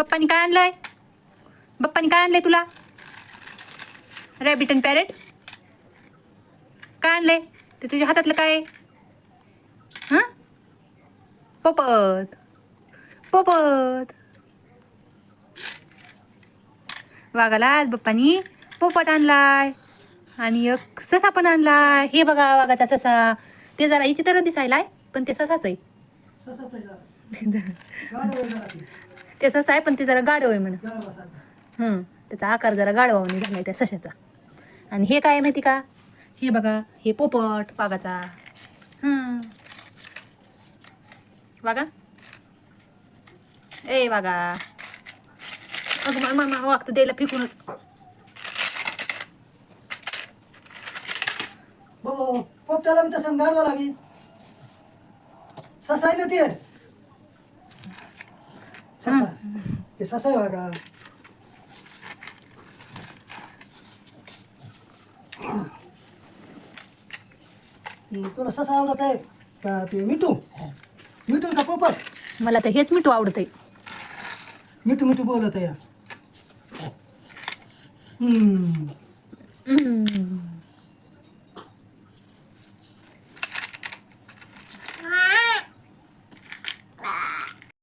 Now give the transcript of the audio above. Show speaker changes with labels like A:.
A: बाप्पानी काय आणलंय? बाप्पानी काय आणलंय तुला? रॅबिट अँड पॅरेट काय आणलंय? ते तुझ्या हातातलं काय आहे? हां, पोपट पोपट. वाघाला आज बाप्पानी पोपट आणलाय आणि एक ससा पण आणलाय. हे बघा वाघाचा ससा. ते जरा हिची तर दिसायलाय पण ते ससाच आहे. ते ससा आहे पण ते जरा गाढव आहे म्हणा. त्याचा आकार जरा गाढवाने झालाय त्या सशाचा. आणि हे काय माहिती का? हे बघा, हे पोपट वाघाचा. वाघा, ए वाघा, अगं मामा वागत द्यायला फेकूनच.
B: पोपटाला बी तसं गाडवाला बी ससा आहे ना ते. ससा ते ससा आहे बघा. तुला ससा आवडत आहे का ते मिठू? मिठू का पोपट?
A: मला तर हेच मिठू आवडतंय.
B: मिठू मिठू बोलत आहे.